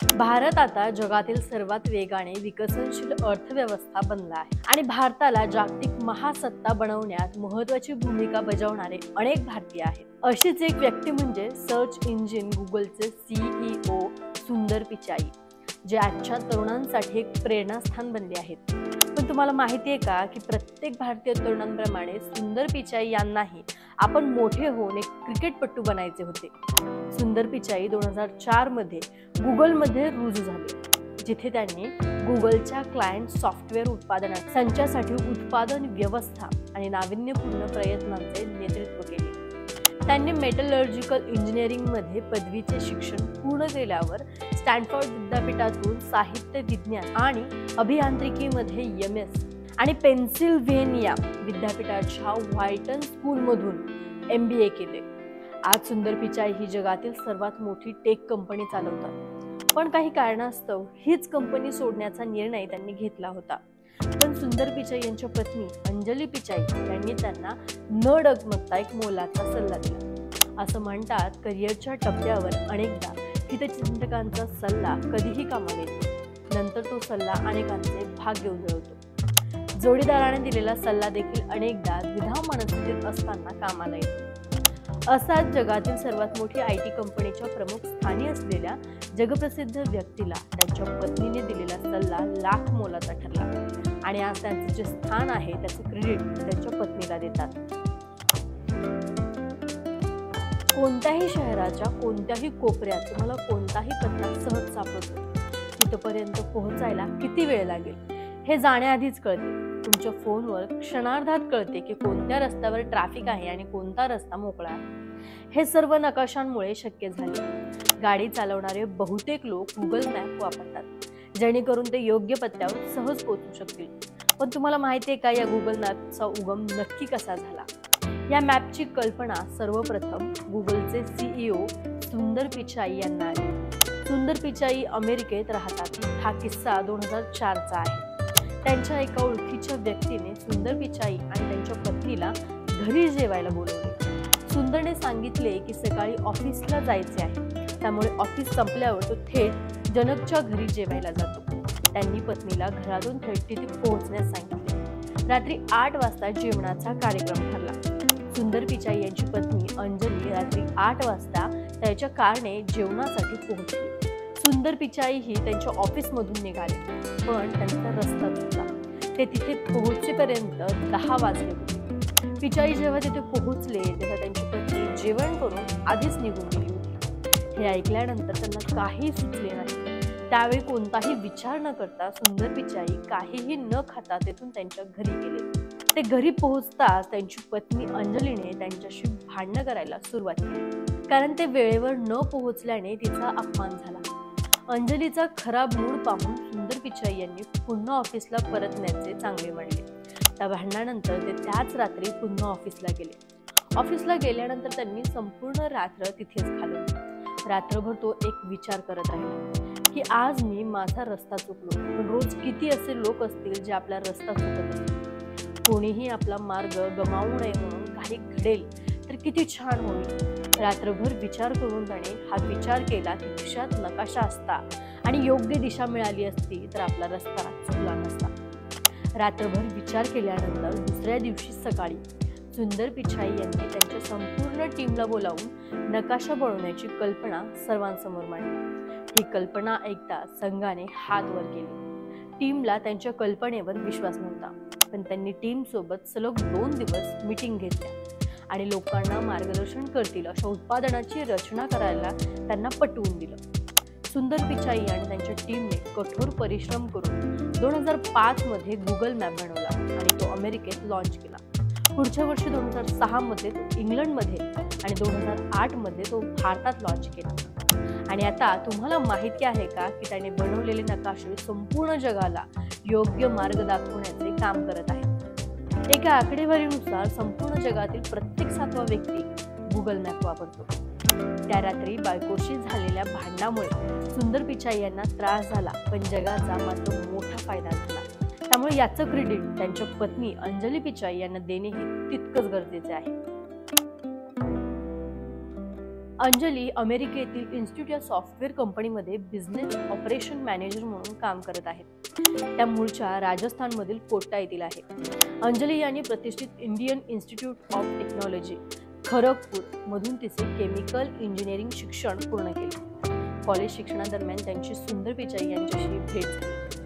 भारत आता जगातील सर्वात वेगाने विकसनशील अर्थव्यवस्था बनला आहे आणि भारताला जागतिक महासत्ता बनवण्यात महत्त्वाची भूमिका बजावणारे अनेक भारतीय आहेत. अशीच एक व्यक्ती म्हणजे सर्च इंजिन गुगलचे CEO सुंदर पिचाई, जे आजच्या तरुणांसाठी एक प्रेरणास्थान बनले आहेत. पण तुम्हाला माहिती आहे का की प्रत्येक भारतीय तरुणांप्रमाणे सुंदर पिचाई यांनाही आपण मोठे होऊन एक क्रिकेटपटू बनायचे होते. सुंदर पिचाई 2004 मध्ये गुगलमध्ये रुजू झाले, जिथे त्यांनी गुगलच्या क्लायंट सॉफ्टवेअर उत्पादनात संचासाठी उत्पादन व्यवस्था आणि नाविन्यपूर्ण प्रयत्नांचे नेतृत्व केले. त्यांनी मेटलर्जिकल इंजिनिअरिंगमध्ये पदवीचे शिक्षण पूर्ण केल्यावर स्टॅनफोर्ड विद्यापीठातून साहित्य विज्ञान आणि अभियांत्रिकीमध्ये MS आणि पेन्सिल्व्हेनिया विद्यापीठाच्या व्हायटन स्कूलमधून MBA केले. आज सुंदर पिचाई ही जगातील सर्वात मोठी टेक कंपनी चालवतात, पण काही कारणास्तव हीच कंपनी सोडण्याचा निर्णय त्यांनी घेतला होता. पण सुंदर पिचाई यांच्या पत्नी अंजली पिचाई यांनी त्यांना न डगमगता एक मोलाचा सल्ला दिला. असं म्हणतात, करिअरच्या टप्प्यावर अनेकदा हितचिंतकांचा सल्ला कधीही कामाला येतो. नंतर तो सल्ला अनेकांचे भाग्य उजळवतो. जोडीदाराने दिलेला सल्ला देखील अनेकदा द्विधा मनस्थितीत असताना कामाला येतो. असाच जगातील सर्वात मोठी IT कंपनीच्या प्रमुख स्थानी असलेल्या जगप्रसिद्ध व्यक्तीला त्यांच्या पत्नीने दिलेला सल्ला लाख मोलाचा ठरला आणि आज त्यांचे जे स्थान आहे त्याचे क्रेडिट त्यांच्या पत्नीला देतात. कोणत्याही शहराच्या कोणत्याही कोपऱ्यात तुम्हाला कोणताही पत्ता सहज सापडतो. तिथपर्यंत पोहोचायला किती वेळ लागेल हे जाण्याआधीच कळते. तुमच्या फोनवर क्षणार्धात कळते की कोणत्या रस्त्यावर ट्रॅफिक आहे आणि कोणता रस्ता मोकळा आहे. हे सर्व नकाशांमुळे शक्य झाले. गाडी चालवणारे बहुतेक लोक गुगल मॅप वापरतात, जेणेकरून ते योग्य पत्त्यावर सहज पोहोचू शकतील. पण तुम्हाला माहिती आहे का, या गुगल मॅपचा उगम नक्की कसा झाला? या मॅपची कल्पना सर्वप्रथम गुगलचे CEO सुंदर पिचाई यांना आली. सुंदर पिचाई अमेरिकेत राहतात. हा किस्सा 2004चा आहे. त्यांच्या एका ओळखीच्या व्यक्तीने सुंदर पिचाई आणि त्यांच्या पत्नीला घरी जेवायला बोलवले. सुंदरने सांगितले की सकाळी ऑफिसला जायचे आहे, त्यामुळे ऑफिस संपल्यावर तो थेट जनकच्या घरी जेवायला जातो. त्यांनी पत्नीला घरातून थेट तिथे पोहोचण्यास सांगितले. रात्री 8 वाजता जेवणाचा कार्यक्रम ठरला. सुंदर पिचाई यांची पत्नी अंजली रात्री 8 वाजता त्याच्या कारने जेवणासाठी पोहोचली. सुंदर पिचाई ही त्यांच्या ऑफिसमधून निघाले, पण त्यांचा रस्ता चुकला. ते तिथे पोहोचेपर्यंत 10 वाजले होते. पिचाई जेव्हा तिथे पोहोचले तेव्हा त्यांची पत्नी जेवण करून आधीच निघून गेली होती. हे ऐकल्यानंतर त्यांना काही सुचले नाही. त्यावेळी कोणताही विचार न करता सुंदर पिचाई काहीही न खाता तेथून त्यांच्या घरी गेले. ते घरी पोहोचताच त्यांची पत्नी अंजलीने त्यांच्याशी भांडणं करायला सुरुवात केली, कारण ते वेळेवर न पोहोचल्याने तिचा अपमान झाला. अंजलीचा खराब मूड पाहून सुंदर पिचाई यांनी पुन्हा ऑफिसला परतण्याचे चांगले मानले. त्या भांडणानंतर ते त्याच रात्री पुन्हा ऑफिसला गेले. ऑफिसला गेल्यानंतर त्यांनी संपूर्ण रात्र तिथेच घालवली. रात्रभर तो एक विचार करत राहिला की आज मी माझा रस्ता चुकलो, पण रोज किती असे लोक असतील जे आपला रस्ता चुकत असतील. कोणीही आपला मार्ग गमावू नये म्हणून काही घडेल तर किती छान होईल. रात्रभर विचार करून त्याने हा विचार केला की खिशात नकाशा असता आणि योग्य दिशा मिळाली असती तर आपला रस्ता चुकला नसता. रात्रभर विचार केल्यानंतर दुसऱ्या दिवशी सकाळी सुंदर पिचाई यांनी त्यांच्या संपूर्ण टीमला बोलावून नकाशा बनवण्याची कल्पना सर्वांसमोर मांडली. ही कल्पना ऐकता संघाने हात वर केले. टीमला त्यांच्या कल्पनेवर विश्वास नव्हता, पण त्यांनी टीम सोबत सलग 2 दिवस मीटिंग घेतल्या आणि लोकांना मार्गदर्शन करतील अशा उत्पादनाची रचना करायला त्यांना पटवून दिलं. सुंदर पिचाई आणि त्यांच्या टीमने कठोर परिश्रम करून 2005 मध्ये गुगल मॅप बनवला आणि तो अमेरिकेत लॉन्च केला. पुढच्या वर्षी 2006 मध्ये तो इंग्लंडमध्ये आणि 2008 मध्ये तो भारतात लॉन्च केला. आणि आता तुम्हाला माहिती आहे का की त्याने बनवलेले नकाशे संपूर्ण जगाला योग्य मार्ग दाखवण्याचे काम करत आहेत. एका आकडेवारीनुसार संपूर्ण जगातील प्रत्येक 7वा व्यक्ती गुगल मॅप वापरतो. त्या रात्री बायकोशी झालेल्या भांडणामुळे सुंदर पिचाई यांना त्रास झाला, पण जगाचा मात्र मोठा फायदा झाला. त्यामुळे याचं क्रेडिट त्यांच्या पत्नी अंजली पिचाई यांना देणेही तितकंच गरजेचे आहे. अंजली अमेरिकेतील इन्स्टिट्यूट या सॉफ्टवेअर कंपनीमध्ये बिझनेस ऑपरेशन मॅनेजर म्हणून काम करत आहे. त्या मूळच्या राजस्थानमधील कोटा येथील आहे. अंजली यांनी प्रतिष्ठित Indian institute of technology Kharagpur मधून तिचे केमिकल इंजिनिअरिंग शिक्षण पूर्ण केले. कॉलेज शिक्षणादरम्यान त्यांची सुंदर पिचाई यांच्याशी भेट झाली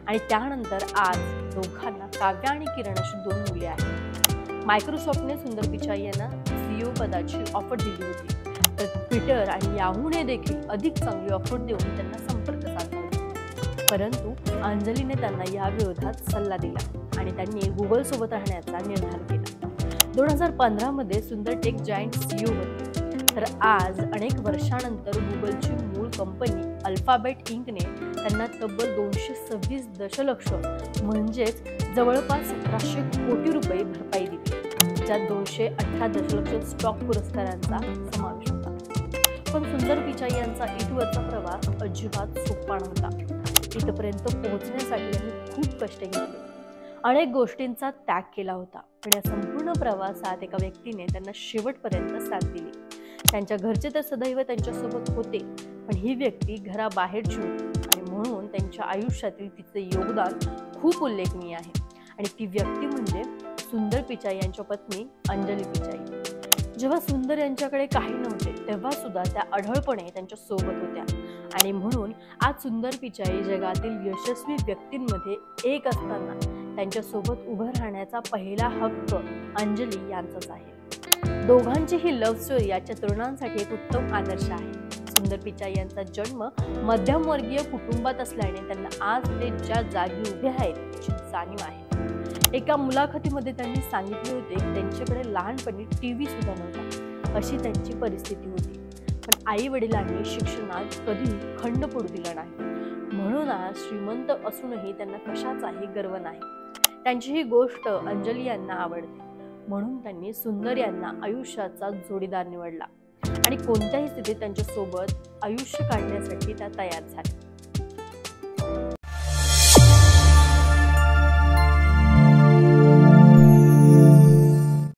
आणि त्यानंतर आज दोघांना काव्या आणि किरण अशी 2 मुले आहेत. मायक्रोसॉफ्टने सुंदर पिचाई यांना CEO पदाची ऑफर दिली होती, तर ट्विटर आणि याहूने देखील अधिक चांगली ऑफर देऊन त्यांना संपर्क साधला होता. परंतु अंजलीने त्यांना या विरोधात सल्ला दिला आणि त्यांनी गुगल सोबत राहण्याचा निर्धार केला. 2015 मध्ये सुंदर टेक जायंट CEO होते, तर आज अनेक वर्षानंतर गुगलची मूळ कंपनी अल्फाबेट इंकने त्यांना तब्बल 226 दशलक्ष म्हणजेच जवळपास 1700 कोटी रुपये भरपाई दिली, ज्यात 218 दशलक्ष स्टॉक पुरस्कारांचा समावेश होता. पण सुंदर पिचाई यांचा इथवरचा प्रवास अजिबात सोपा नव्हता. इथपर्यंत पोहोचण्यासाठी त्यांनी खूप कष्ट घेतले, अनेक गोष्टींचा त्याग केला होता. पण या संपूर्ण प्रवासात एका व्यक्तीने त्यांना शेवटपर्यंत साथ दिली. त्यांच्या घरचे तर सदैव त्यांच्यासोबत होते, पण ही व्यक्ती घराबाहेरची होती आणि म्हणून त्यांच्या आयुष्यातील तिचे योगदान खूप उल्लेखनीय आहे. आणि ती व्यक्ती म्हणजे सुंदर पिचाई यांच्या पत्नी अंजली पिचाई. जेव्हा सुंदर यांच्याकडे काही नव्हते तेव्हा सुद्धा त्या अढळपणे त्यांच्या सोबत होत्या आणि म्हणून आज सुंदर पिचाई जगातील यशस्वी व्यक्तींमध्ये एक असताना त्यांच्या सोबत उभं राहण्याचा पहिला हक्क अंजली यांचाच आहे. दोघांची ही लव्ह स्टोरी याच्या तरुणांसाठी एक उत्तम आदर्श आहे. सुंदर पिचाई यांचा जन्म मध्यमवर्गीय कुटुंबात असल्याने त्यांना आज ते ज्या जागी उभे आहेत त्याची जाणीव आहे. एका मुलाखतीमध्ये त्यांनी सांगितले होते की त्यांच्याकडे लहानपणी टीव्ही सुद्धा नव्हता, अशी त्यांची परिस्थिती होती. पण आई वडिलांनी शिक्षणात कधी खंड पडू दिला नाही, म्हणून आज श्रीमंत असूनही त्यांना कशाचाही गर्व नाही. त्यांची ही गोष्ट अंजली यांना आवडते, म्हणून त्यांनी सुंदर यांना आयुष्याचा जोडीदार निवडला आणि कोणत्याही स्थितीत त्यांच्या सोबत आयुष्य काढण्यासाठी त्या तयार झाल्या.